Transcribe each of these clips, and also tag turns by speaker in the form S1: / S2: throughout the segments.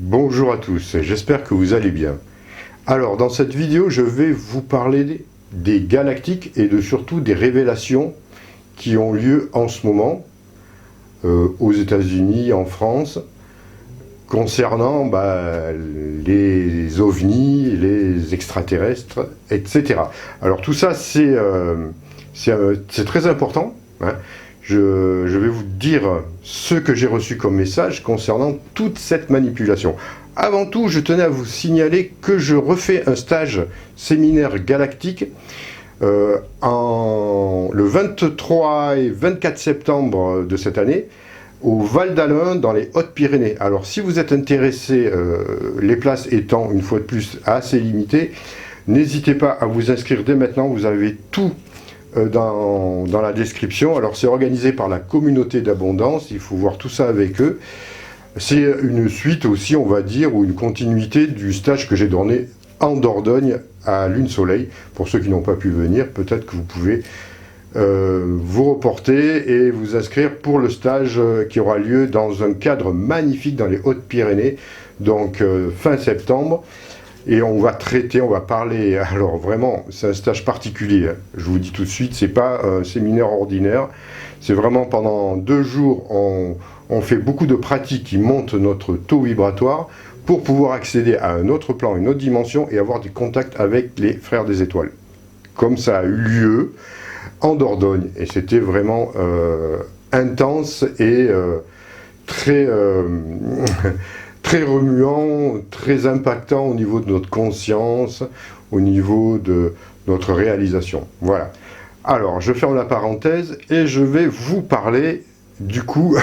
S1: Bonjour à tous, j'espère que vous allez bien. Alors, dans cette vidéo, je vais vous parler des galactiques et surtout des révélations qui ont lieu en ce moment aux États-Unis, en France, concernant les ovnis, les extraterrestres, etc. Alors tout ça, c'est très important, hein. Je vais vous dire ce que j'ai reçu comme message concernant toute cette manipulation. Avant tout, je tenais à vous signaler que je refais un stage séminaire galactique le 23 et 24 septembre de cette année au Val d'Alun dans les Hautes-Pyrénées. Alors si vous êtes intéressé, les places étant une fois de plus assez limitées, n'hésitez pas à vous inscrire dès maintenant, vous avez tout dans la description. Alors c'est organisé par la communauté d'abondance, il faut voir tout ça avec eux. C'est une suite aussi, on va dire, ou une continuité du stage que j'ai donné en Dordogne à Lune Soleil. Pour ceux qui n'ont pas pu venir, peut-être que vous pouvez vous reporter et vous inscrire pour le stage qui aura lieu dans un cadre magnifique dans les Hautes-Pyrénées, donc fin septembre. Et on va traiter, on va parler, alors vraiment, c'est un stage particulier, je vous dis tout de suite, c'est pas un séminaire ordinaire, c'est vraiment pendant 2 jours, on fait beaucoup de pratiques qui montent notre taux vibratoire pour pouvoir accéder à un autre plan, une autre dimension et avoir des contacts avec les frères des étoiles. Comme ça a eu lieu en Dordogne, et c'était vraiment intense et très... très remuant, très impactant au niveau de notre conscience, au niveau de notre réalisation. Voilà. Alors, je ferme la parenthèse et je vais vous parler, du coup,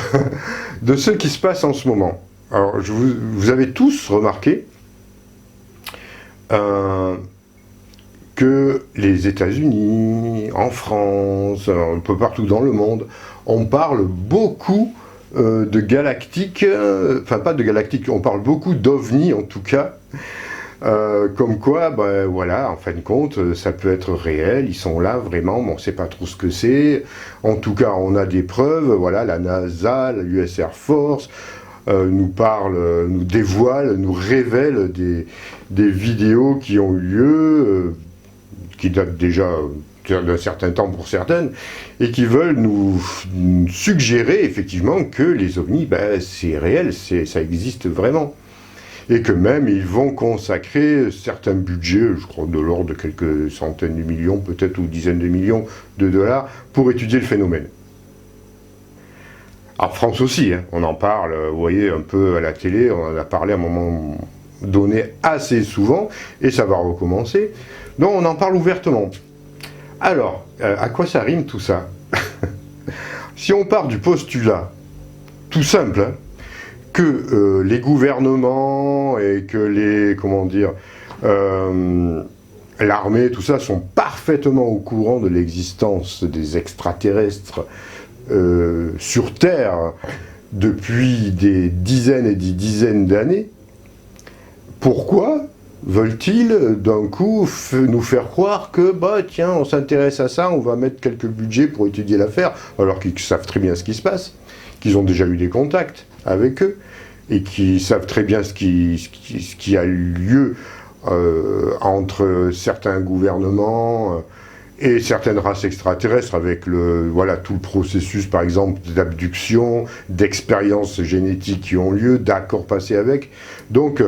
S1: de ce qui se passe en ce moment. Alors, vous avez tous remarqué que les États-Unis, en France, un peu partout dans le monde, on parle beaucoup de galactiques, enfin pas de galactiques, on parle beaucoup d'ovnis en tout cas, comme quoi, voilà, en fin de compte, ça peut être réel, ils sont là vraiment, mais on ne sait pas trop ce que c'est, en tout cas on a des preuves, voilà, la NASA, la US Air Force nous parle, nous dévoile, nous révèle des vidéos qui ont eu lieu, qui datent déjà d'un certain temps pour certaines, et qui veulent nous suggérer effectivement que les ovnis, c'est réel, ça existe vraiment. Et que même ils vont consacrer certains budgets, je crois de l'ordre de quelques centaines de millions, peut-être, ou dizaines de millions de dollars, pour étudier le phénomène. En France aussi, hein, on en parle, vous voyez, un peu à la télé, on en a parlé à un moment donné assez souvent, et ça va recommencer. Donc on en parle ouvertement. Alors, à quoi ça rime tout ça? Si on part du postulat, tout simple, hein, que les gouvernements et que les, comment dire, l'armée, tout ça, sont parfaitement au courant de l'existence des extraterrestres sur Terre depuis des dizaines et des dizaines d'années, pourquoi veulent-ils d'un coup nous faire croire que, tiens, on s'intéresse à ça, on va mettre quelques budgets pour étudier l'affaire, alors qu'ils savent très bien ce qui se passe, qu'ils ont déjà eu des contacts avec eux, et qu'ils savent très bien ce qui a eu lieu entre certains gouvernements et certaines races extraterrestres, avec tout le processus, par exemple, d'abduction, d'expériences génétiques qui ont lieu, d'accords passés avec. Donc,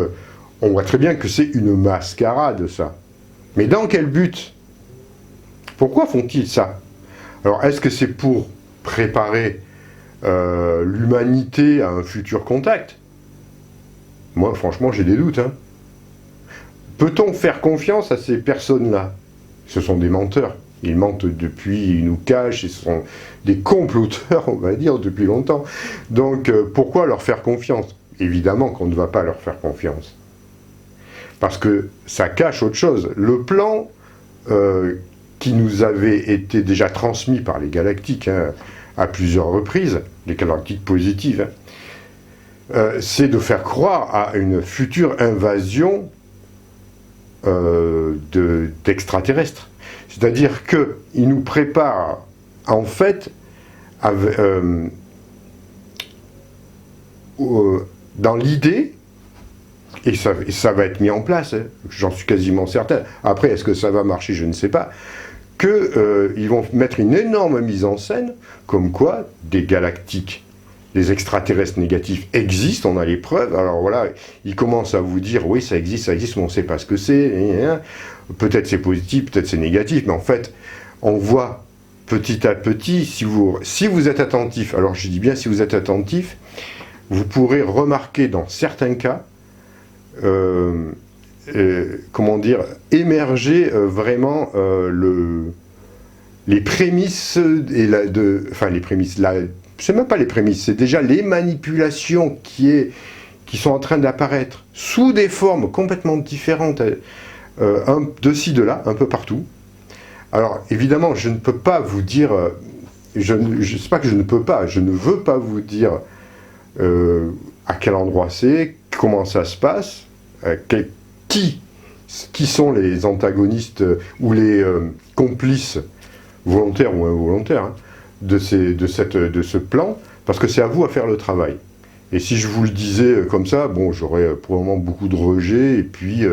S1: on voit très bien que c'est une mascarade, ça. Mais dans quel but? Pourquoi font-ils ça? Alors, est-ce que c'est pour préparer l'humanité à un futur contact? Moi, franchement, j'ai des doutes, hein. Peut-on faire confiance à ces personnes-là? Ce sont des menteurs. Ils mentent depuis, ils nous cachent, ils sont des comploteurs, on va dire, depuis longtemps. Donc, pourquoi leur faire confiance? Évidemment qu'on ne va pas leur faire confiance. Parce que ça cache autre chose. Le plan qui nous avait été déjà transmis par les galactiques, hein, à plusieurs reprises, les galactiques positives, hein, c'est de faire croire à une future invasion d'extraterrestres. C'est-à-dire qu'ils nous préparent, en fait, dans l'idée et ça va être mis en place, hein, j'en suis quasiment certain. Après, est-ce que ça va marcher, je ne sais pas. Ils vont mettre une énorme mise en scène, comme quoi des galactiques, des extraterrestres négatifs existent, on a les preuves. Alors voilà, ils commencent à vous dire, oui, ça existe, mais on ne sait pas ce que c'est. Peut-être c'est positif, peut-être c'est négatif, mais en fait, on voit petit à petit, si vous êtes attentif, alors je dis bien si vous êtes attentif, vous pourrez remarquer dans certains cas, comment dire, émerger vraiment les prémices, enfin les prémices, c'est même pas les prémices, c'est déjà les manipulations qui sont en train d'apparaître sous des formes complètement différentes, de ci, de là, un peu partout. Alors évidemment, je ne peux pas vous dire, je sais pas que je ne peux pas, je ne veux pas vous dire à quel endroit c'est, comment ça se passe, qui sont les antagonistes ou les complices volontaires ou involontaires, hein, de ce plan, parce que c'est à vous à faire le travail. Et si je vous le disais comme ça, bon, j'aurais probablement beaucoup de rejet, et puis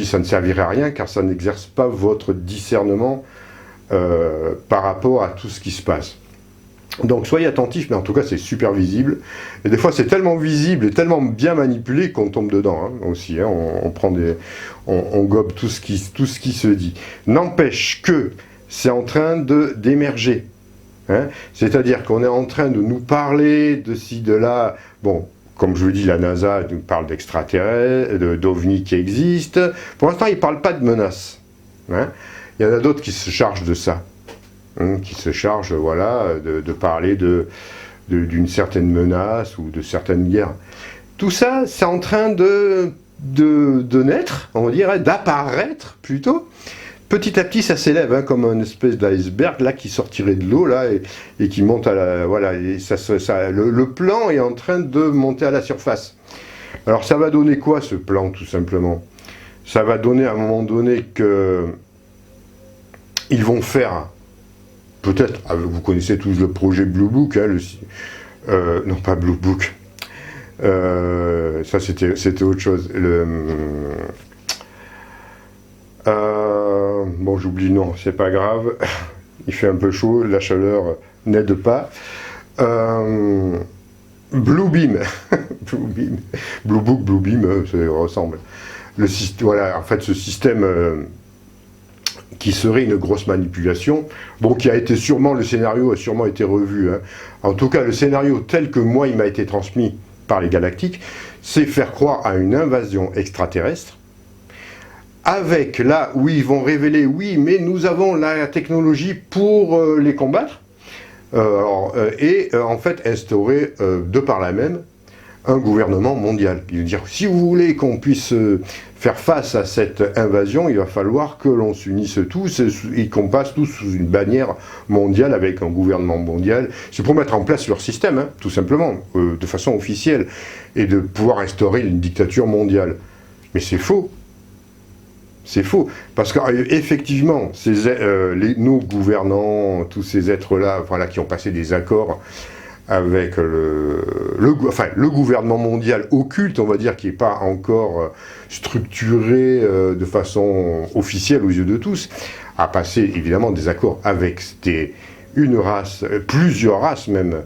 S1: ça ne servirait à rien, car ça n'exerce pas votre discernement par rapport à tout ce qui se passe. Donc soyez attentifs, mais en tout cas c'est super visible. Et des fois c'est tellement visible et tellement bien manipulé qu'on tombe dedans, hein, aussi. Hein, on gobe tout ce qui se dit. N'empêche que c'est en train d'émerger. Hein, c'est-à-dire qu'on est en train de nous parler de ci, de là. Bon, comme je vous dis, la NASA nous parle d'extraterrestres, d'ovnis qui existent. Pour l'instant, ils ne parlent pas de menaces. Hein. Il y en a d'autres qui se chargent de ça. Qui se chargent, voilà, de parler d'une certaine menace ou de certaines guerres. Tout ça, c'est en train de naître, on dirait, d'apparaître plutôt. Petit à petit, ça s'élève, hein, comme une espèce d'iceberg là qui sortirait de l'eau là et qui monte à la, voilà, et le plan est en train de monter à la surface. Alors ça va donner quoi ce plan, tout simplement? Ça va donner à un moment donné que ils vont faire, peut-être, vous connaissez tous le projet Blue Book, hein, non pas Blue Book, ça c'était autre chose. Bon, j'oublie le nom, c'est pas grave. Il fait un peu chaud, la chaleur n'aide pas. Blue Beam, Blue Book, Blue Beam, ça ressemble. Voilà, en fait, ce système qui serait une grosse manipulation, bon, qui a été sûrement, le scénario a sûrement été revu. Hein. En tout cas, le scénario tel que moi, il m'a été transmis par les Galactiques, c'est faire croire à une invasion extraterrestre, avec là où ils vont révéler, oui, mais nous avons la technologie pour les combattre, et en fait instaurer de par là même un gouvernement mondial. Il veut dire, si vous voulez qu'on puisse faire face à cette invasion, il va falloir que l'on s'unisse tous et qu'on passe tous sous une bannière mondiale avec un gouvernement mondial. C'est pour mettre en place leur système, hein, tout simplement, de façon officielle, et de pouvoir instaurer une dictature mondiale. Mais c'est faux. C'est faux, parce qu'effectivement, nos gouvernants, tous ces êtres-là, voilà, qui ont passé des accords avec le gouvernement mondial occulte, on va dire, qui n'est pas encore structuré de façon officielle aux yeux de tous, a passé évidemment des accords avec une race, plusieurs races même,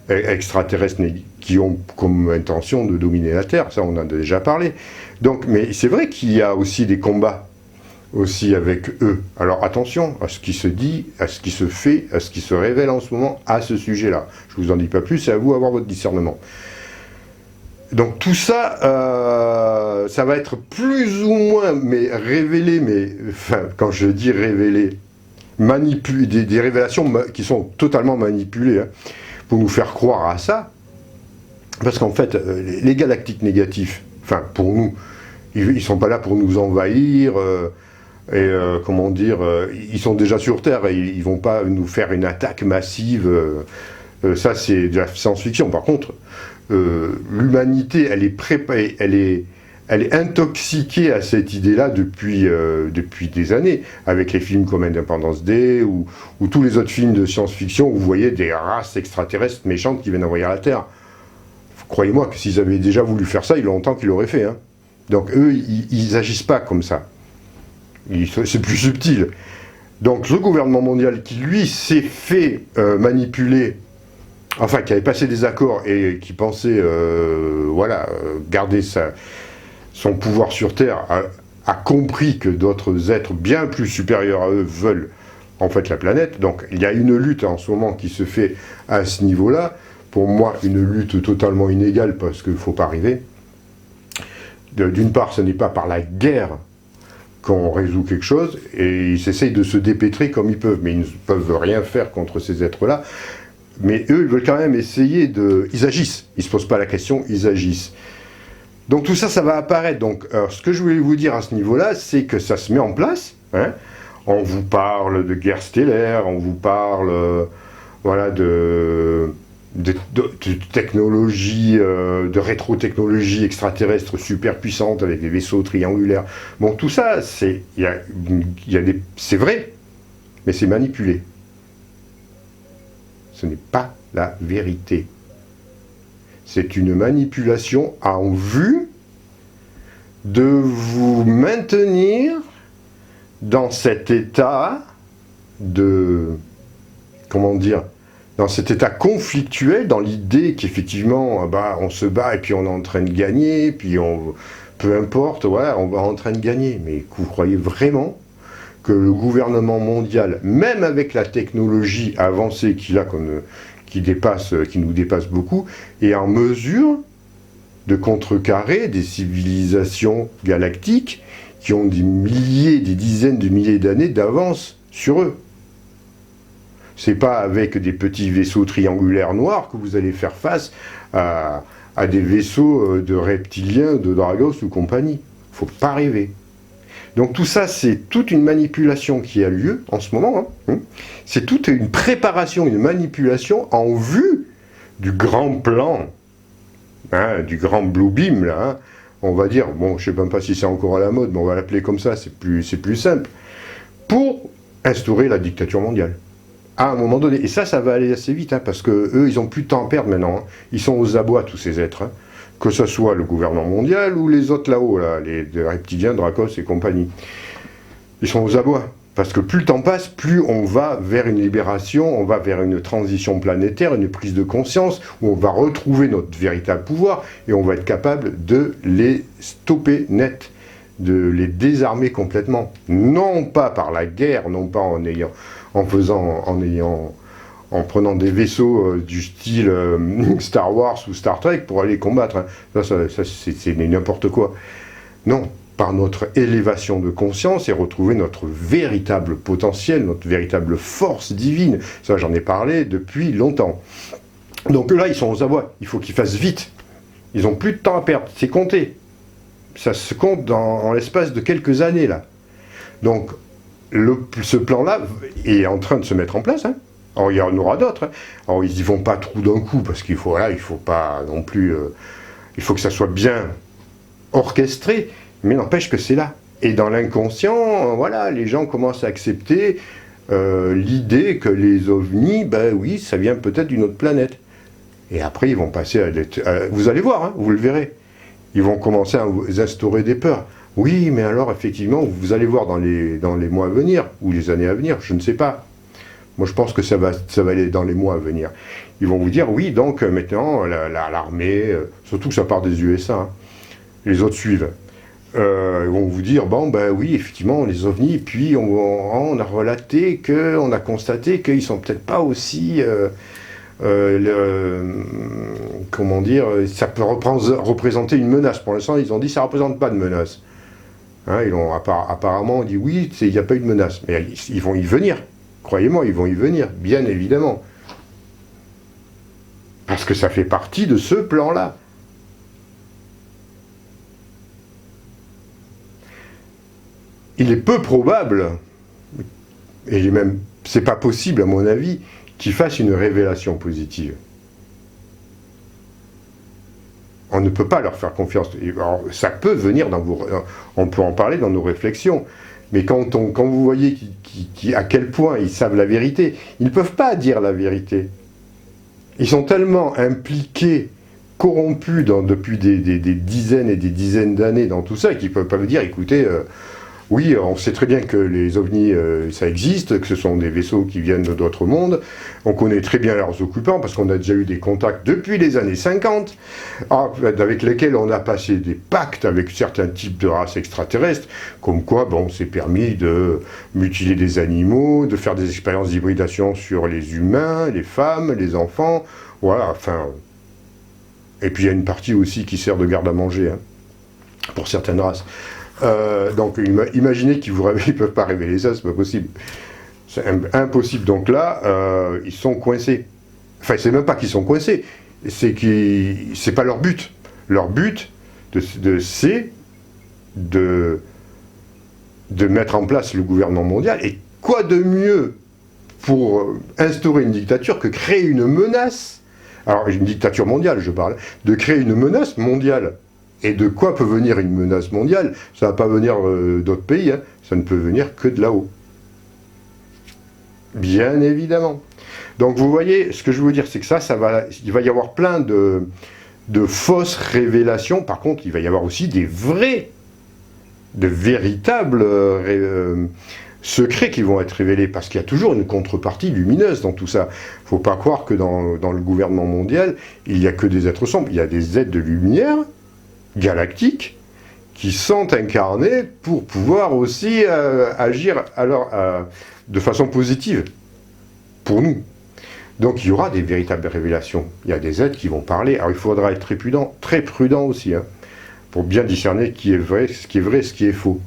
S1: extraterrestres qui ont comme intention de dominer la Terre, ça on en a déjà parlé. Donc, mais c'est vrai qu'il y a aussi des combats aussi avec eux. Alors attention à ce qui se dit, à ce qui se fait, à ce qui se révèle en ce moment à ce sujet-là. Je ne vous en dis pas plus, c'est à vous d'avoir votre discernement. Donc tout ça, ça va être plus ou moins révélé, mais enfin, quand je dis révélé, des révélations qui sont totalement manipulées, hein, pour nous faire croire à ça. Parce qu'en fait, les galactiques négatifs, enfin pour nous, ils ne sont pas là pour nous envahir, comment dire, ils sont déjà sur Terre et ils ne vont pas nous faire une attaque massive. Ça, c'est de la science-fiction. Par contre, l'humanité, elle est intoxiquée à cette idée-là depuis des années, avec les films comme Independence Day ou tous les autres films de science-fiction où vous voyez des races extraterrestres méchantes qui viennent envahir la Terre. Croyez-moi que s'ils avaient déjà voulu faire ça, il y a longtemps qu'ils l'auraient fait. Hein. Donc eux, ils agissent pas comme ça. C'est plus subtil. Donc le gouvernement mondial qui, lui, s'est fait manipuler, enfin, qui avait passé des accords et qui pensait, garder son pouvoir sur Terre, a compris que d'autres êtres bien plus supérieurs à eux veulent, en fait, la planète. Donc il y a une lutte en ce moment qui se fait à ce niveau-là. Pour moi, une lutte totalement inégale, parce qu'il ne faut pas rêver. D'une part, ce n'est pas par la guerre qu'on résout quelque chose, et ils essayent de se dépêtrer comme ils peuvent, mais ils ne peuvent rien faire contre ces êtres-là. Mais eux, ils veulent quand même essayer de... Ils agissent, ils ne se posent pas la question, ils agissent. Donc tout ça, ça va apparaître. Donc, ce que je voulais vous dire à ce niveau-là, c'est que ça se met en place. Hein. On vous parle de guerre stellaire, on vous parle de technologie, de rétro-technologie extraterrestre super puissante avec des vaisseaux triangulaires. Bon, tout ça, c'est vrai, mais c'est manipulé. Ce n'est pas la vérité. C'est une manipulation en vue de vous maintenir dans cet état de... Comment dire ? Dans cet état conflictuel, dans l'idée qu'effectivement, on se bat et puis on est en train de gagner, puis peu importe, voilà, on va en train de gagner. Mais vous croyez vraiment que le gouvernement mondial, même avec la technologie avancée qu'il a, qui nous dépasse beaucoup, est en mesure de contrecarrer des civilisations galactiques qui ont des milliers, des dizaines de milliers d'années d'avance sur eux? C'est pas avec des petits vaisseaux triangulaires noirs que vous allez faire face à des vaisseaux de reptiliens, de Dragos ou compagnie. Faut pas rêver. Donc tout ça, c'est toute une manipulation qui a lieu en ce moment. Hein. C'est toute une préparation, une manipulation en vue du grand plan, du grand Blue Beam, là. Hein. On va dire, bon, je sais même pas si c'est encore à la mode, mais on va l'appeler comme ça, c'est plus simple, pour instaurer la dictature mondiale. À un moment donné, et ça va aller assez vite, parce que eux, ils n'ont plus de temps à perdre maintenant. Hein. Ils sont aux abois, tous ces êtres. Hein. Que ce soit le gouvernement mondial ou les autres là-haut, là, les reptiliens, Dracos et compagnie. Ils sont aux abois. Parce que plus le temps passe, plus on va vers une libération, on va vers une transition planétaire, une prise de conscience, où on va retrouver notre véritable pouvoir, et on va être capable de les stopper net, de les désarmer complètement. Non pas par la guerre, non pas en prenant des vaisseaux du style Star Wars ou Star Trek pour aller combattre. Hein. Ça c'est n'importe quoi. Non, par notre élévation de conscience et retrouver notre véritable potentiel, notre véritable force divine. Ça, j'en ai parlé depuis longtemps. Donc là, ils sont aux abois. Il faut qu'ils fassent vite. Ils n'ont plus de temps à perdre. C'est compté. Ça se compte en l'espace de quelques années, là. Donc, ce plan-là est en train de se mettre en place. Hein. Alors, il y en aura d'autres. Hein. Alors, ils n'y vont pas tout d'un coup, parce qu'il faut pas non plus... il faut que ça soit bien orchestré, mais n'empêche que c'est là. Et dans l'inconscient, les gens commencent à accepter l'idée que les ovnis, oui, ça vient peut-être d'une autre planète. Et après, ils vont passer vous allez voir, hein, vous le verrez. Ils vont commencer à vous instaurer des peurs. Oui, mais alors, effectivement, vous allez voir dans les mois à venir, ou les années à venir, je ne sais pas. Moi, je pense que ça va aller dans les mois à venir. Ils vont vous dire, oui, donc maintenant, l'armée, surtout que ça part des USA, hein, les autres suivent. Ils vont vous dire, oui, effectivement, les ovnis, puis on a relaté on a constaté qu'ils sont peut-être pas aussi... ça peut représenter une menace. Pour l'instant, ils ont dit que ça ne représente pas de menace. Hein, apparemment, on dit oui, il n'y a pas eu de menace. Mais ils vont y venir. Croyez-moi, ils vont y venir, bien évidemment. Parce que ça fait partie de ce plan-là. Il est peu probable, et même, c'est pas possible à mon avis, qu'ils fassent une révélation positive. On ne peut pas leur faire confiance. Alors, ça peut venir on peut en parler dans nos réflexions, mais quand vous voyez à quel point ils savent la vérité, ils ne peuvent pas dire la vérité. Ils sont tellement impliqués corrompus depuis des dizaines et des dizaines d'années dans tout ça, et qui ne peuvent pas me dire, écoutez, oui, on sait très bien que les ovnis, ça existe, que ce sont des vaisseaux qui viennent d'autres mondes, on connaît très bien leurs occupants, parce qu'on a déjà eu des contacts depuis les années 50, avec lesquels on a passé des pactes avec certains types de races extraterrestres, comme quoi, bon, c'est permis de mutiler des animaux, de faire des expériences d'hybridation sur les humains, les femmes, les enfants, voilà, enfin... Et puis il y a une partie aussi qui sert de garde à manger, hein, pour certaines races. Donc imaginez qu'ils ne peuvent pas révéler ça, c'est pas possible. C'est impossible. Donc là, ils sont coincés. Enfin, c'est même pas qu'ils sont coincés, c'est pas leur but. Leur but, c'est de mettre en place le gouvernement mondial. Et quoi de mieux pour instaurer une dictature que créer une menace? Alors, une dictature mondiale, je parle, de créer une menace mondiale. Et de quoi peut venir une menace mondiale? Ça ne va pas venir d'autres pays, hein. Ça ne peut venir que de là-haut. Bien évidemment. Donc vous voyez, ce que je veux vous dire, c'est que il va y avoir plein de fausses révélations. Par contre, il va y avoir aussi de véritables secrets qui vont être révélés, parce qu'il y a toujours une contrepartie lumineuse dans tout ça. Il ne faut pas croire que dans le gouvernement mondial, il n'y a que des êtres sombres. Il y a des êtres de lumière galactiques qui sont incarnés pour pouvoir aussi agir de façon positive pour nous. Donc il y aura des véritables révélations. Il y a des êtres qui vont parler. Alors il faudra être très prudent aussi, hein, pour bien discerner ce qui est vrai, ce qui est faux.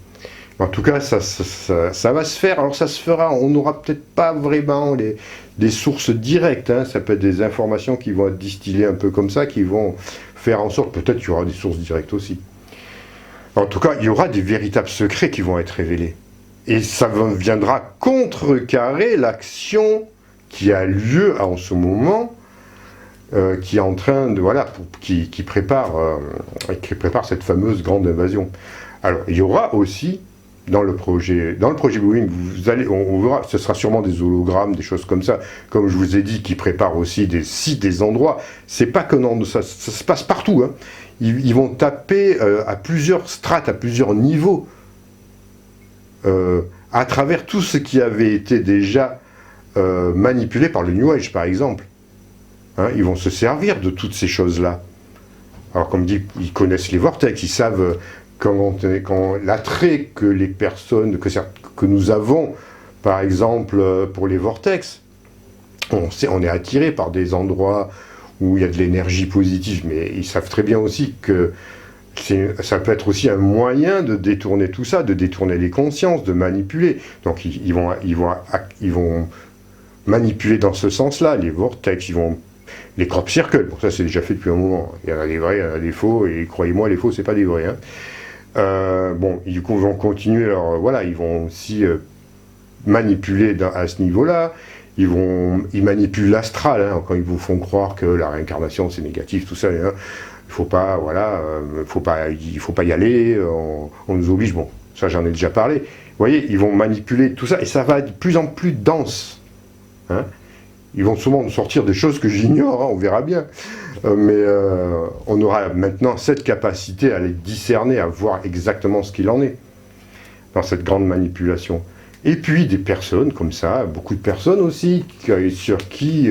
S1: En tout cas, ça va se faire. Alors ça se fera, on n'aura peut-être pas vraiment des sources directes, hein. Ça peut être des informations qui vont être distillées un peu comme ça, qui vont faire en sorte, peut-être qu'il y aura des sources directes aussi. En tout cas, il y aura des véritables secrets qui vont être révélés. Et ça viendra contrecarrer l'action qui a lieu en ce moment, qui est en train de, voilà, qui prépare cette fameuse grande invasion. Alors, il y aura aussi, dans le projet Blue Wing, on verra, ce sera sûrement des hologrammes, des choses comme ça, comme je vous ai dit, qui préparent aussi des sites, des endroits. C'est pas que non, ça se passe partout, hein. Ils vont taper à plusieurs strates, à plusieurs niveaux, à travers tout ce qui avait été déjà manipulé par le New Age, par exemple. Hein, ils vont se servir de toutes ces choses-là. Alors, comme dit, ils connaissent les vortex, ils savent quand l'attrait que les personnes, que nous avons, par exemple, pour les vortex, on est attiré par des endroits où il y a de l'énergie positive, mais ils savent très bien aussi que ça peut être aussi un moyen de détourner tout ça, de détourner les consciences, de manipuler. Donc ils vont manipuler dans ce sens-là, les vortex, les crop circles. Bon, ça c'est déjà fait depuis un moment. Il y en a des vrais, il y en a des faux, et croyez-moi, les faux, c'est pas des vrais, hein. Bon, du coup, ils vont continuer, voilà, ils vont aussi manipuler à ce niveau-là. Ils manipulent l'astral, hein, quand ils vous font croire que la réincarnation c'est négatif, tout ça, hein. Il faut pas, voilà, il faut pas y aller, on nous oblige, bon, ça j'en ai déjà parlé. Vous voyez, ils vont manipuler tout ça, et ça va être de plus en plus dense, hein. Ils vont souvent nous sortir des choses que j'ignore, hein, on verra bien. Mais on aura maintenant cette capacité à les discerner, à voir exactement ce qu'il en est dans cette grande manipulation. Et puis des personnes comme ça, beaucoup de personnes aussi, sur qui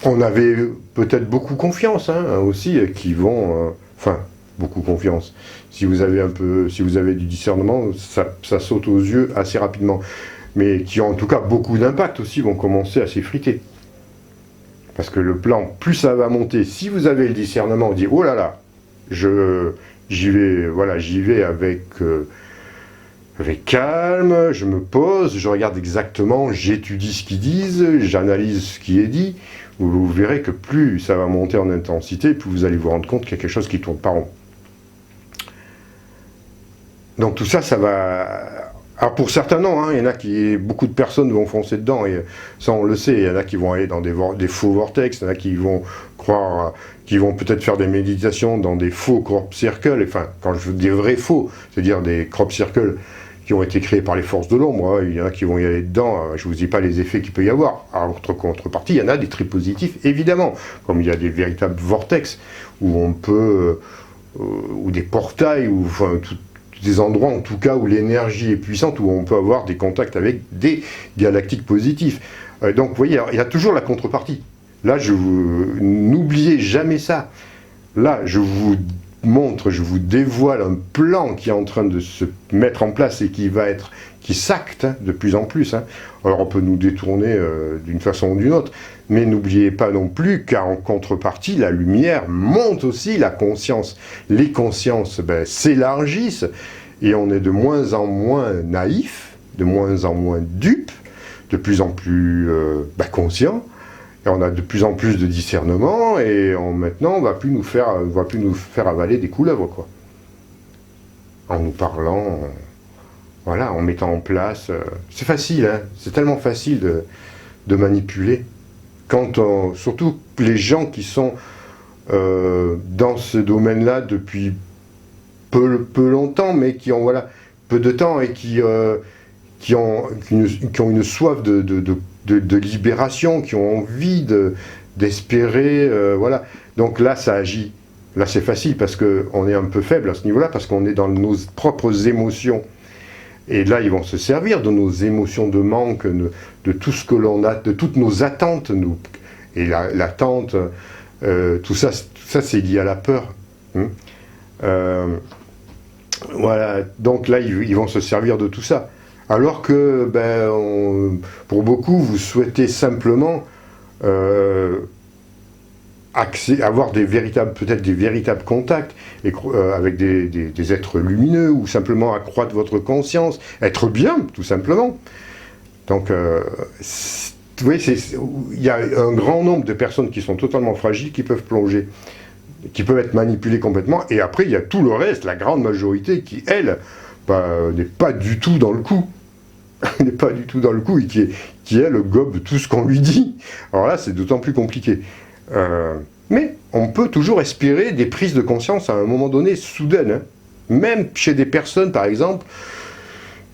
S1: on avait peut-être beaucoup confiance, hein, aussi, qui vont... enfin, beaucoup confiance. Si vous avez du discernement, ça saute aux yeux assez rapidement. Mais qui ont en tout cas beaucoup d'impact aussi, vont commencer à s'effriter. Parce que le plan, plus ça va monter, si vous avez le discernement, on dit, oh là là, j'y vais avec calme, je me pose, je regarde exactement, j'étudie ce qu'ils disent, j'analyse ce qui est dit. Vous verrez que plus ça va monter en intensité, plus vous allez vous rendre compte qu'il y a quelque chose qui tourne pas rond. Donc tout ça, ça va... Alors pour certains non, hein, il y en a beaucoup de personnes vont foncer dedans, et ça on le sait, il y en a qui vont aller dans des faux vortex, il y en a qui vont croire, qui vont peut-être faire des méditations dans des faux crop circles, enfin quand je dis des vrais faux, c'est-à-dire des crop circles qui ont été créés par les forces de l'ombre, hein. Il y en a qui vont y aller dedans, je ne vous dis pas les effets qu'il peut y avoir. En contrepartie, il y en a des très positifs, évidemment, comme il y a des véritables vortex, où on peut, ou des portails, ou enfin, des endroits en tout cas où l'énergie est puissante, où on peut avoir des contacts avec des galactiques positifs. Donc vous voyez, il y a toujours la contrepartie. Là, n'oubliez jamais ça. Là, je vous montre, je vous dévoile un plan qui est en train de se mettre en place et qui s'acte de plus en plus. Hein. Alors on peut nous détourner d'une façon ou d'une autre, mais n'oubliez pas non plus qu'en contrepartie, la lumière monte aussi, la conscience. Les consciences s'élargissent et on est de moins en moins naïf, de moins en moins dupe, de plus en plus conscient. Et on a de plus en plus de discernement, et maintenant, on ne va plus nous faire avaler des couleuvres, quoi. En nous parlant, voilà, en mettant en place. C'est facile, hein, c'est tellement facile de manipuler. Surtout les gens qui sont dans ce domaine-là depuis peu longtemps, mais qui ont peu de temps et qui ont une soif de libération, qui ont envie d'espérer, voilà. Donc là, ça agit. Là, c'est facile parce qu'on est un peu faible à ce niveau-là, parce qu'on est dans nos propres émotions. Et là, ils vont se servir de nos émotions de manque, de tout ce que l'on a, de toutes nos attentes. Et l'attente, tout ça, c'est lié à la peur. Voilà. Donc là, ils vont se servir de tout ça. Alors que, pour beaucoup, vous souhaitez simplement avoir peut-être des véritables contacts avec des êtres lumineux, ou simplement accroître votre conscience, être bien, tout simplement. Donc, vous voyez, il y a un grand nombre de personnes qui sont totalement fragiles, qui peuvent plonger, qui peuvent être manipulées complètement, et après, il y a tout le reste, la grande majorité, qui, elle, n'est pas du tout dans le coup. N'est pas du tout dans le coup, et qui elle, gobe tout ce qu'on lui dit. Alors là, c'est d'autant plus compliqué. Mais on peut toujours espérer des prises de conscience à un moment donné, soudaines. Hein. Même chez des personnes, par exemple,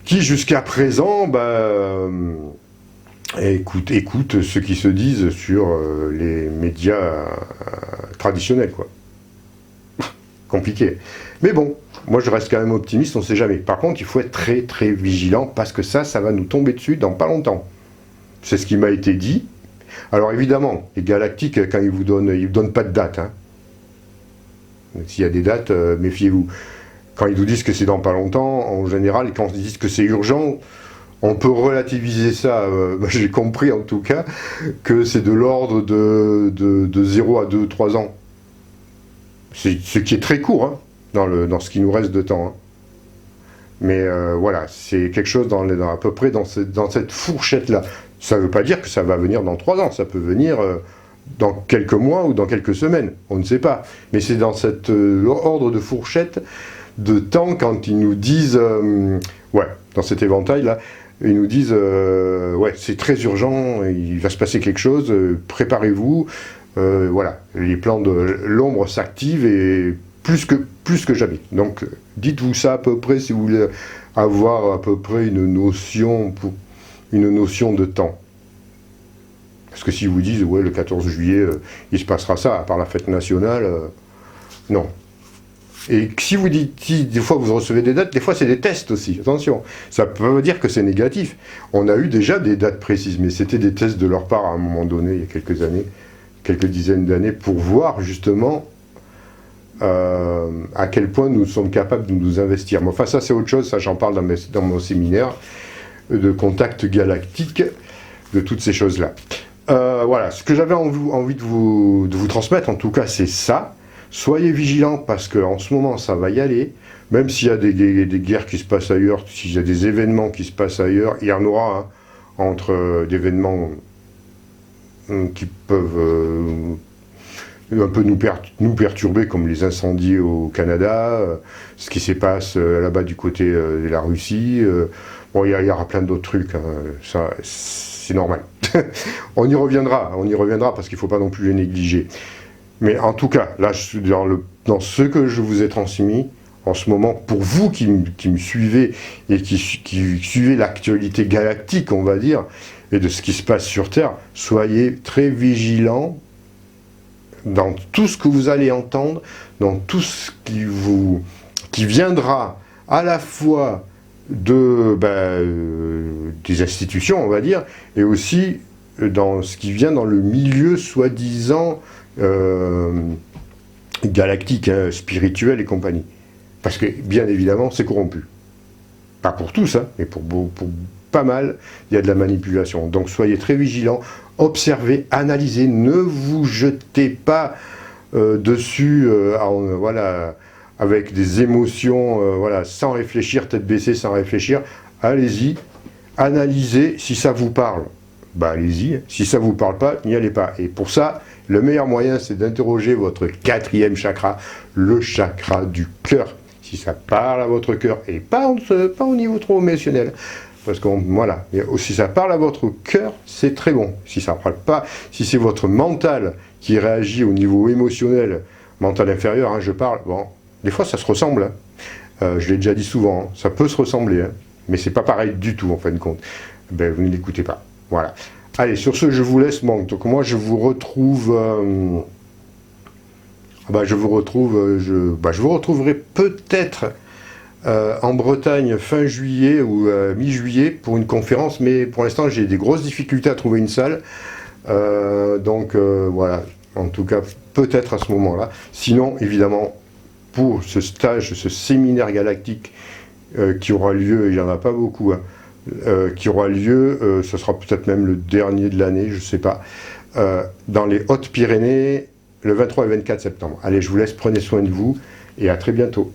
S1: qui jusqu'à présent écoutent ce qui se disent sur les médias traditionnels, quoi. Compliqué. Mais bon, moi je reste quand même optimiste, on ne sait jamais. Par contre, il faut être très très vigilant, parce que ça va nous tomber dessus dans pas longtemps. C'est ce qui m'a été dit. Alors évidemment, les galactiques, quand ils vous donnent pas de date. Hein. S'il y a des dates, méfiez-vous. Quand ils vous disent que c'est dans pas longtemps, en général, quand ils disent que c'est urgent, on peut relativiser ça. J'ai compris en tout cas que c'est de l'ordre de 0 à 2-3 ans. Ce qui est très court, hein, dans ce qui nous reste de temps. Hein. Mais voilà, c'est quelque chose à peu près dans cette fourchette-là. Ça ne veut pas dire que ça va venir dans 3 ans, ça peut venir dans quelques mois ou dans quelques semaines, on ne sait pas. Mais c'est dans cet ordre de fourchette de temps, quand ils nous disent, dans cet éventail-là, ils nous disent, c'est très urgent, il va se passer quelque chose, préparez-vous. Voilà, les plans de l'ombre s'activent, et plus que jamais. Donc, dites-vous ça à peu près si vous voulez avoir à peu près une notion de temps. Parce que si vous dites, le 14 juillet, il se passera ça, à part la fête nationale, non. Et si vous dites, des fois vous recevez des dates, des fois c'est des tests aussi, attention. Ça peut dire que c'est négatif. On a eu déjà des dates précises, mais c'était des tests de leur part à un moment donné, il y a quelques années, quelques dizaines d'années, pour voir justement à quel point nous sommes capables de nous investir. Mais enfin, ça c'est autre chose, ça j'en parle dans mon séminaire de contact galactique, de toutes ces choses-là. Voilà, ce que j'avais envie de vous transmettre, en tout cas, c'est ça. Soyez vigilants, parce qu'en ce moment, ça va y aller. Même s'il y a des guerres qui se passent ailleurs, s'il y a des événements qui se passent ailleurs, il y en aura, hein, entre d'événements qui peuvent un peu nous perturber, comme les incendies au Canada, ce qui se passe là-bas du côté de la Russie. Bon, il y aura plein d'autres trucs, hein, ça, c'est normal. On y reviendra, parce qu'il ne faut pas non plus les négliger. Mais en tout cas, là, dans ce que je vous ai transmis, en ce moment, pour vous qui me suivez et qui suivez l'actualité galactique, on va dire, et de ce qui se passe sur Terre, soyez très vigilants dans tout ce que vous allez entendre, dans tout ce qui viendra à la fois des institutions, on va dire, et aussi dans ce qui vient dans le milieu soi-disant galactique, hein, spirituel et compagnie. Parce que, bien évidemment, c'est corrompu. Pas pour tous, hein, mais pour pas mal, il y a de la manipulation. Donc soyez très vigilants, observez, analysez, ne vous jetez pas dessus voilà, avec des émotions, voilà, sans réfléchir, tête baissée, sans réfléchir. Allez-y, analysez, si ça vous parle, bah allez-y, si ça ne vous parle pas, n'y allez pas. Et pour ça, le meilleur moyen, c'est d'interroger votre 4e chakra, le chakra du cœur. Si ça parle à votre cœur, et pas au niveau trop émotionnel, parce que voilà, si ça parle à votre cœur, c'est très bon. Si ça ne parle pas, si c'est votre mental qui réagit au niveau émotionnel, mental inférieur, hein, je parle, bon, des fois ça se ressemble, hein. Je l'ai déjà dit souvent, hein, ça peut se ressembler, hein, mais c'est pas pareil du tout en fin de compte. Ben, vous ne l'écoutez pas. Voilà. Allez, sur ce, je vous laisse, donc moi je vous retrouve... je vous retrouverai peut-être en Bretagne fin juillet ou mi-juillet pour une conférence, mais pour l'instant j'ai des grosses difficultés à trouver une salle. Voilà, en tout cas peut-être à ce moment-là. Sinon, évidemment, pour ce stage, ce séminaire galactique qui aura lieu, il n'y en a pas beaucoup, hein, qui aura lieu, ce sera peut-être même le dernier de l'année, je ne sais pas, dans les Hautes-Pyrénées, le 23 et 24 septembre. Allez, je vous laisse, prenez soin de vous, et à très bientôt.